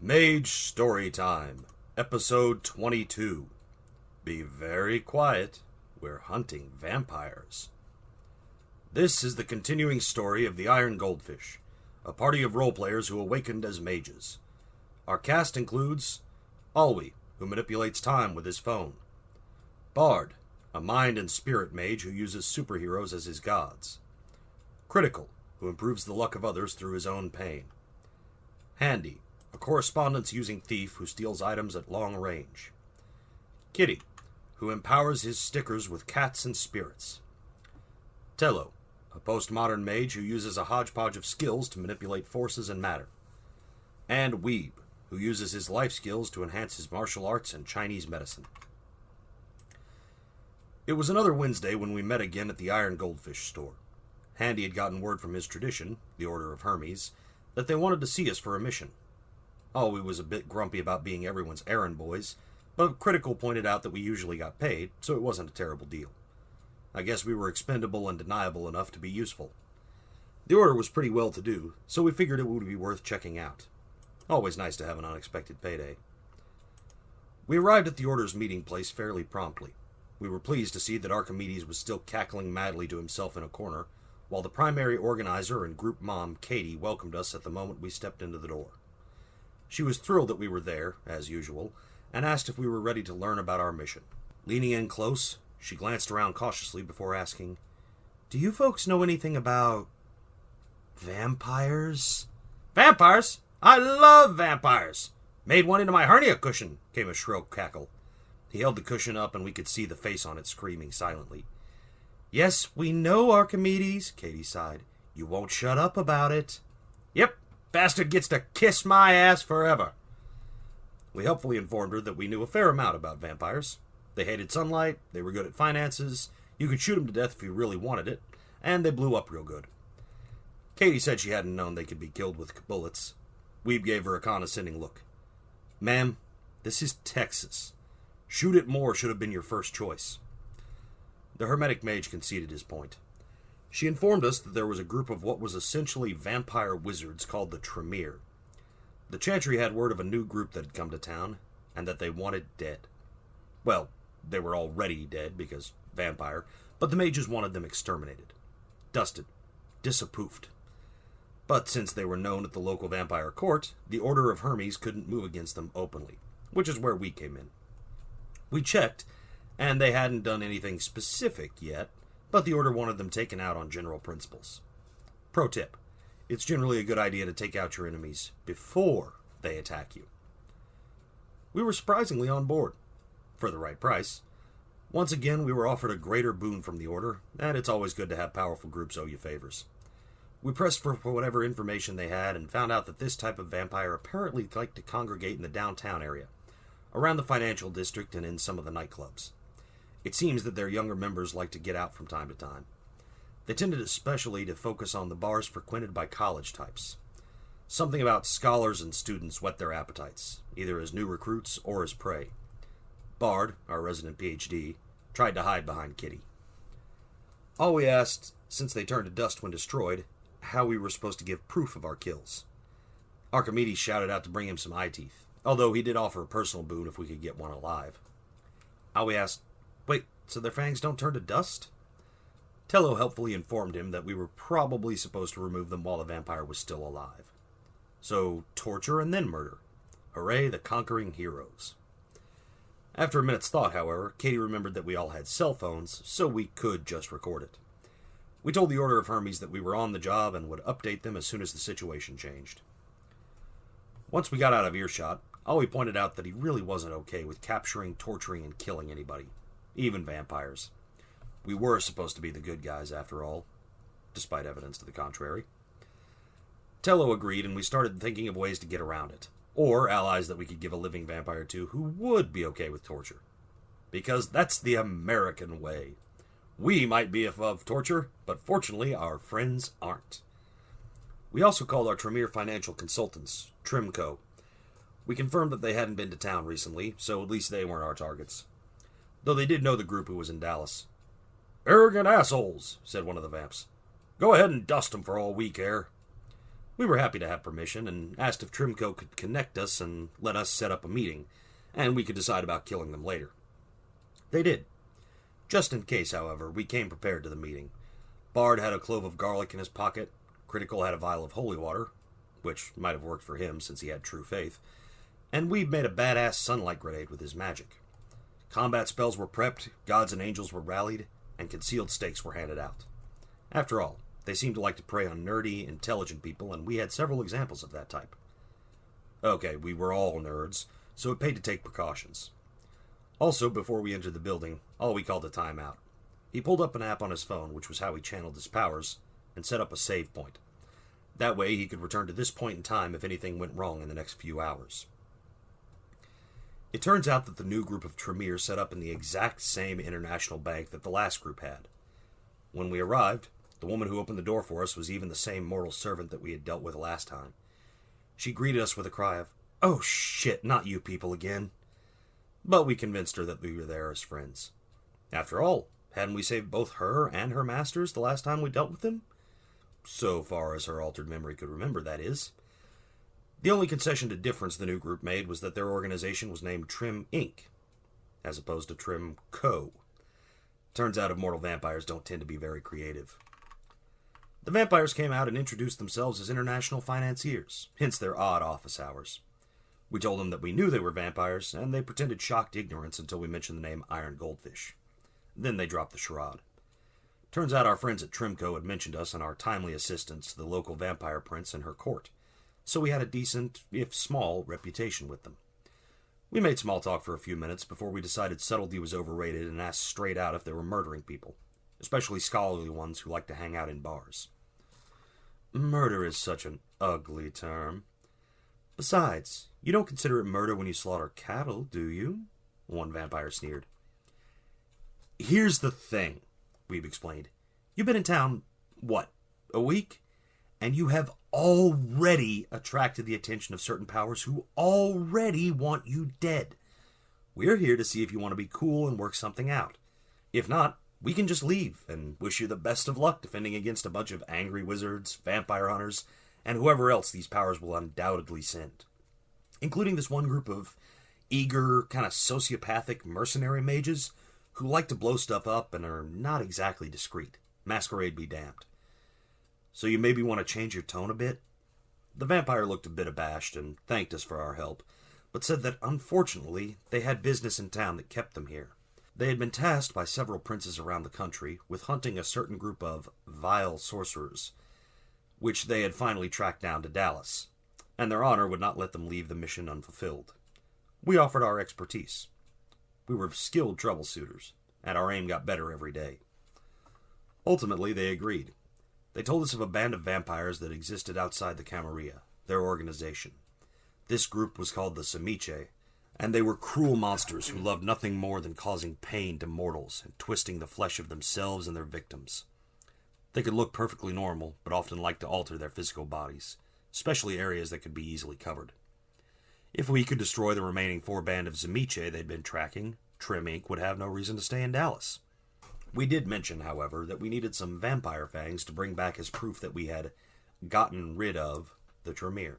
Mage Storytime, Episode 22. Be very quiet, we're hunting vampires. This is the continuing story of the Iron Goldfish, a party of role-players who awakened as mages. Our cast includes Alwi, who manipulates time with his phone; Bard, a mind and spirit mage who uses superheroes as his gods; Critical, who improves the luck of others through his own pain; Handy, a correspondence-using thief who steals items at long range; Kitty, who empowers his stickers with cats and spirits; Tello, a postmodern mage who uses a hodgepodge of skills to manipulate forces and matter; and Weeb, who uses his life skills to enhance his martial arts and Chinese medicine. It was another Wednesday when we met again at the Iron Goldfish store. Handy had gotten word from his tradition, the Order of Hermes, that they wanted to see us for a mission. Alwi was a bit grumpy about being everyone's errand boys, but Critical pointed out that we usually got paid, so it wasn't a terrible deal. I guess we were expendable and deniable enough to be useful. The Order was pretty well-to-do, so we figured it would be worth checking out. Always nice to have an unexpected payday. We arrived at the Order's meeting place fairly promptly. We were pleased to see that Archimedes was still cackling madly to himself in a corner, while the primary organizer and group mom, Katie, welcomed us at the moment we stepped into the door. She was thrilled that we were there, as usual, and asked if we were ready to learn about our mission. Leaning in close, she glanced around cautiously before asking, "Do you folks know anything about vampires?" "Vampires? I love vampires! Made one into my hernia cushion," came a shrill cackle. He held the cushion up and we could see the face on it screaming silently. "Yes, we know, Archimedes," Katie sighed. "You won't shut up about it." "Yep, bastard gets to kiss my ass forever." We helpfully informed her that we knew a fair amount about vampires. They hated sunlight, they were good at finances, you could shoot them to death if you really wanted it, and they blew up real good. Katie said she hadn't known they could be killed with bullets. Weeb gave her a condescending look. "Ma'am, this is Texas. Shoot it more should have been your first choice." The Hermetic Mage conceded his point. She informed us that there was a group of what was essentially vampire wizards called the Tremere. The Chantry had word of a new group that had come to town, and that they wanted dead. Well, they were already dead, because vampire, but the mages wanted them exterminated. Dusted. Disappoofed. But since they were known at the local vampire court, the Order of Hermes couldn't move against them openly, which is where we came in. We checked, and they hadn't done anything specific yet, but the Order wanted them taken out on general principles. Pro tip: it's generally a good idea to take out your enemies before they attack you. We were surprisingly on board, for the right price. Once again, we were offered a greater boon from the Order, and it's always good to have powerful groups owe you favors. We pressed for whatever information they had and found out that this type of vampire apparently liked to congregate in the downtown area, around the financial district and in some of the nightclubs. It seems that their younger members like to get out from time to time. They tended especially to focus on the bars frequented by college types. Something about scholars and students whet their appetites, either as new recruits or as prey. Bard, our resident PhD, tried to hide behind Kitty. All we asked, since they turned to dust when destroyed, how we were supposed to give proof of our kills. Archimedes shouted out to bring him some eye teeth, although he did offer a personal boon if we could get one alive. Alwi asked, "Wait, so their fangs don't turn to dust?" Tello helpfully informed him that we were probably supposed to remove them while the vampire was still alive. So, torture and then murder. Hooray, the conquering heroes. After a minute's thought, however, Katie remembered that we all had cell phones, so we could just record it. We told the Order of Hermes that we were on the job and would update them as soon as the situation changed. Once we got out of earshot, Alwi pointed out that he really wasn't okay with capturing, torturing, and killing anybody, even vampires. We were supposed to be the good guys, after all, despite evidence to the contrary. Tello agreed, and we started thinking of ways to get around it, or allies that we could give a living vampire to who would be okay with torture. Because that's the American way. We might be above torture, but fortunately our friends aren't. We also called our Tremere financial consultants, Trimco. We confirmed that they hadn't been to town recently, so at least they weren't our targets. Though they did know the group who was in Dallas. "Arrogant assholes," said one of the vamps. "Go ahead and dust them for all we care." We were happy to have permission and asked if Trimco could connect us and let us set up a meeting, and we could decide about killing them later. They did. Just in case, however, we came prepared to the meeting. Bard had a clove of garlic in his pocket, Critical had a vial of holy water, which might have worked for him since he had true faith, and Weeb made a badass sunlight grenade with his magic. Combat spells were prepped, gods and angels were rallied, and concealed stakes were handed out. After all, they seemed to like to prey on nerdy, intelligent people, and we had several examples of that type. Okay, we were all nerds, so it paid to take precautions. Also, before we entered the building, Ollie called a timeout. He pulled up an app on his phone, which was how he channeled his powers, and set up a save point. That way he could return to this point in time if anything went wrong in the next few hours. It turns out that the new group of Tremere set up in the exact same international bank that the last group had. When we arrived, the woman who opened the door for us was even the same mortal servant that we had dealt with last time. She greeted us with a cry of, "Oh shit, not you people again." But we convinced her that we were there as friends. After all, hadn't we saved both her and her masters the last time we dealt with them? So far as her altered memory could remember, that is. The only concession to difference the new group made was that their organization was named Trim Inc., as opposed to Trim Co. Turns out immortal vampires don't tend to be very creative. The vampires came out and introduced themselves as international financiers, hence their odd office hours. We told them that we knew they were vampires, and they pretended shocked ignorance until we mentioned the name Iron Goldfish. Then they dropped the charade. Turns out our friends at Trimco had mentioned us and our timely assistance to the local vampire prince and her court, so we had a decent, if small, reputation with them. We made small talk for a few minutes before we decided subtlety was overrated and asked straight out if they were murdering people, especially scholarly ones who like to hang out in bars. Murder is such an ugly term. Besides, you don't consider it murder when you slaughter cattle, do you? One vampire sneered. Here's the thing, Weeb explained. You've been in town, what, a week? And you have already attracted the attention of certain powers who already want you dead. We're here to see if you want to be cool and work something out. If not, we can just leave and wish you the best of luck defending against a bunch of angry wizards, vampire hunters, and whoever else these powers will undoubtedly send. Including this one group of eager, kind of sociopathic mercenary mages who like to blow stuff up and are not exactly discreet. Masquerade be damned. So you maybe want to change your tone a bit? The vampire looked a bit abashed and thanked us for our help, but said that unfortunately they had business in town that kept them here. They had been tasked by several princes around the country with hunting a certain group of vile sorcerers, which they had finally tracked down to Dallas, and their honor would not let them leave the mission unfulfilled. We offered our expertise. We were skilled troubleshooters, and our aim got better every day. Ultimately, they agreed. They told us of a band of vampires that existed outside the Camarilla, their organization. This group was called the Mage, and they were cruel monsters who loved nothing more than causing pain to mortals and twisting the flesh of themselves and their victims. They could look perfectly normal, but often liked to alter their physical bodies, especially areas that could be easily covered. If we could destroy the remaining 4 band of Mage they'd been tracking, Trim Inc. would have no reason to stay in Dallas. We did mention, however, that we needed some vampire fangs to bring back as proof that we had gotten rid of the Tremere.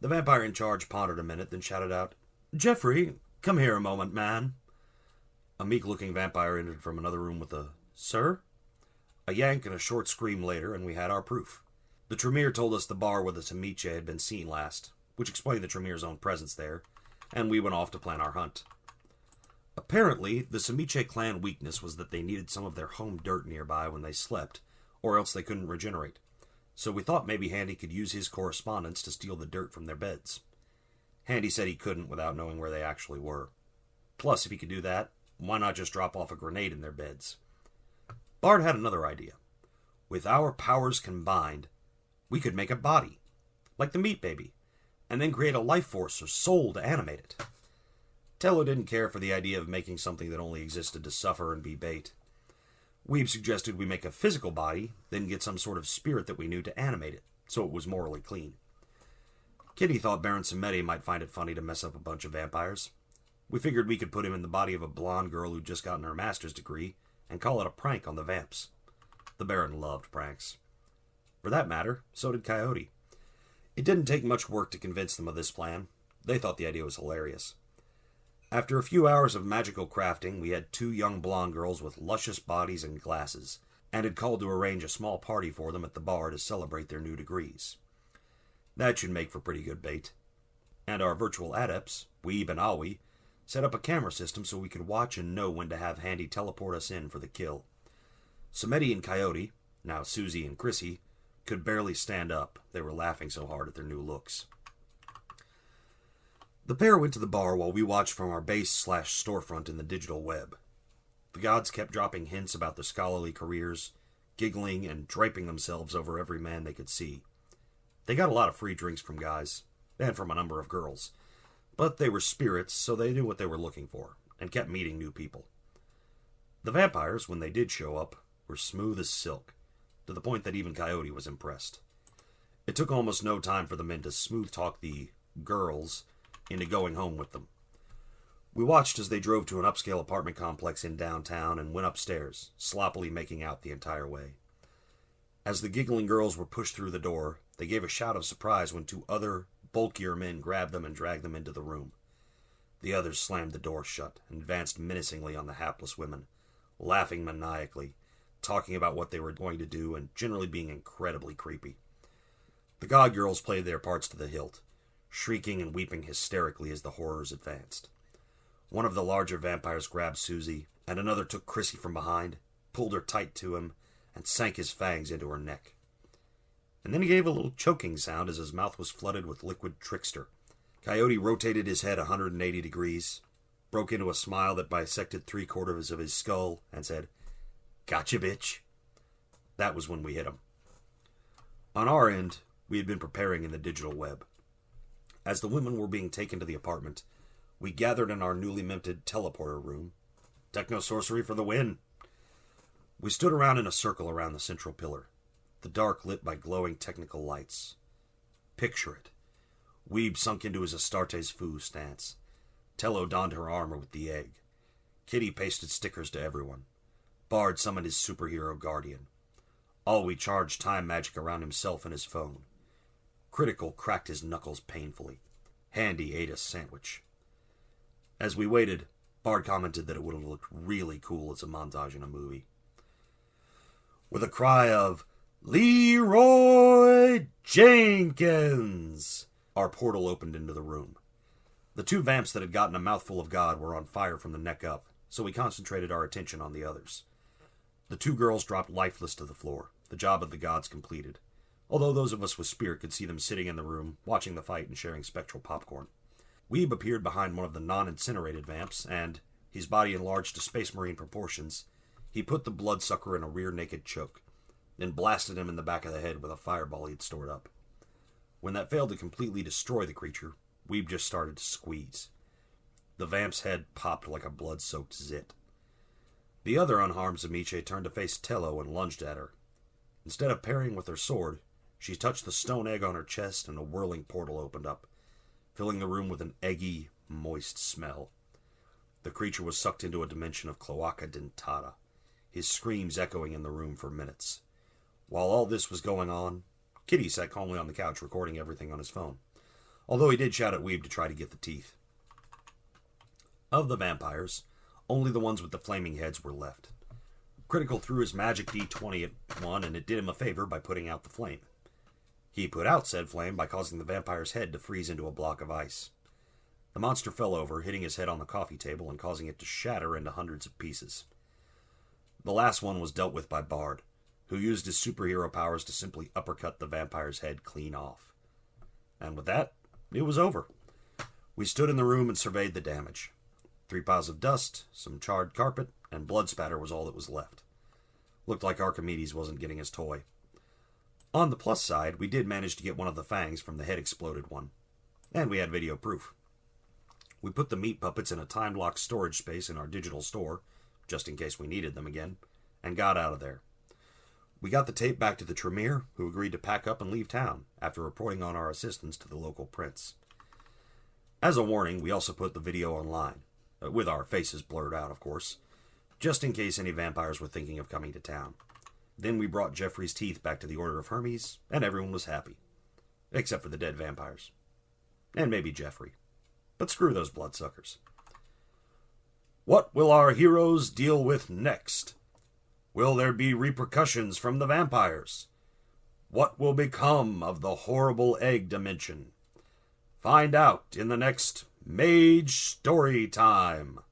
The vampire in charge pondered a minute, then shouted out, "Jeffrey, come here a moment, man." A meek-looking vampire entered from another room with a, "Sir?" A yank and a short scream later, and we had our proof. The Tremere told us the bar where the Mage had been seen last, which explained the Tremere's own presence there, and we went off to plan our hunt. Apparently, the Mage clan weakness was that they needed some of their home dirt nearby when they slept, or else they couldn't regenerate. So we thought maybe Handy could use his correspondence to steal the dirt from their beds. Handy said he couldn't without knowing where they actually were. Plus, if he could do that, why not just drop off a grenade in their beds? Bard had another idea. With our powers combined, we could make a body, like the Meat Baby, and then create a life force or soul to animate it. Tello didn't care for the idea of making something that only existed to suffer and be bait. Weeb suggested we make a physical body, then get some sort of spirit that we knew to animate it, so it was morally clean. Kitty thought Baron Samedi might find it funny to mess up a bunch of vampires. We figured we could put him in the body of a blonde girl who'd just gotten her master's degree and call it a prank on the vamps. The Baron loved pranks. For that matter, so did Coyote. It didn't take much work to convince them of this plan. They thought the idea was hilarious. After a few hours of magical crafting, we had 2 young blonde girls with luscious bodies and glasses, and had called to arrange a small party for them at the bar to celebrate their new degrees. That should make for pretty good bait. And our virtual adepts, Weeb and Aoi, set up a camera system so we could watch and know when to have Handy teleport us in for the kill. Samedi and Coyote, now Susie and Chrissy, could barely stand up. They were laughing so hard at their new looks. The pair went to the bar while we watched from our base/storefront in the digital web. The gods kept dropping hints about their scholarly careers, giggling and draping themselves over every man they could see. They got a lot of free drinks from guys, and from a number of girls, but they were spirits, so they knew what they were looking for, and kept meeting new people. The vampires, when they did show up, were smooth as silk, to the point that even Coyote was impressed. It took almost no time for the men to smooth-talk the girls into going home with them. We watched as they drove to an upscale apartment complex in downtown and went upstairs, sloppily making out the entire way. As the giggling girls were pushed through the door, they gave a shout of surprise when 2 other, bulkier men grabbed them and dragged them into the room. The others slammed the door shut and advanced menacingly on the hapless women, laughing maniacally, talking about what they were going to do, and generally being incredibly creepy. The god girls played their parts to the hilt, shrieking and weeping hysterically as the horrors advanced. One of the larger vampires grabbed Susie, and another took Chrissy from behind, pulled her tight to him, and sank his fangs into her neck. And then he gave a little choking sound as his mouth was flooded with liquid trickster. Coyote rotated his head 180 degrees, broke into a smile that bisected 3/4 of his skull, and said, "Gotcha, bitch." That was when we hit him. On our end, we had been preparing in the digital web. As the women were being taken to the apartment, we gathered in our newly minted teleporter room. Techno-sorcery for the win! We stood around in a circle around the central pillar, the dark lit by glowing technical lights. Picture it. Weeb sunk into his Astartes Foo stance. Tello donned her armor with the egg. Kitty pasted stickers to everyone. Bard summoned his superhero guardian. Alwi charged time magic around himself and his phone. Critical cracked his knuckles painfully. Handy ate a sandwich. As we waited, Bard commented that it would have looked really cool as a montage in a movie. With a cry of, "Leroy Jenkins!" our portal opened into the room. The 2 vamps that had gotten a mouthful of God were on fire from the neck up, so we concentrated our attention on the others. The 2 girls dropped lifeless to the floor, the job of the gods completed, although those of us with spirit could see them sitting in the room, watching the fight and sharing spectral popcorn. Weeb appeared behind one of the non-incinerated vamps, and, his body enlarged to Space Marine proportions, he put the bloodsucker in a rear-naked choke, then blasted him in the back of the head with a fireball he had stored up. When that failed to completely destroy the creature, Weeb just started to squeeze. The vamp's head popped like a blood-soaked zit. The other unharmed Zamiche turned to face Tello and lunged at her. Instead of parrying with her sword, she touched the stone egg on her chest and a whirling portal opened up, filling the room with an eggy, moist smell. The creature was sucked into a dimension of cloaca dentata, his screams echoing in the room for minutes. While all this was going on, Kitty sat calmly on the couch recording everything on his phone, although he did shout at Weeb to try to get the teeth. Of the vampires, only the ones with the flaming heads were left. Critical threw his magic D20 at one, and it did him a favor by putting out the flame. He put out said flame by causing the vampire's head to freeze into a block of ice. The monster fell over, hitting his head on the coffee table and causing it to shatter into hundreds of pieces. The last one was dealt with by Bard, who used his superhero powers to simply uppercut the vampire's head clean off. And with that, it was over. We stood in the room and surveyed the damage. 3 piles of dust, some charred carpet, and blood spatter was all that was left. Looked like Archimedes wasn't getting his toy. On the plus side, we did manage to get one of the fangs from the head-exploded one. And we had video proof. We put the meat puppets in a time-locked storage space in our digital store, just in case we needed them again, and got out of there. We got the tape back to the Tremere, who agreed to pack up and leave town, after reporting on our assistance to the local prince. As a warning, we also put the video online, with our faces blurred out, of course, just in case any vampires were thinking of coming to town. Then we brought Jeffrey's teeth back to the Order of Hermes, and everyone was happy. Except for the dead vampires. And maybe Jeffrey. But screw those bloodsuckers. What will our heroes deal with next? Will there be repercussions from the vampires? What will become of the horrible egg dimension? Find out in the next Mage Storytime.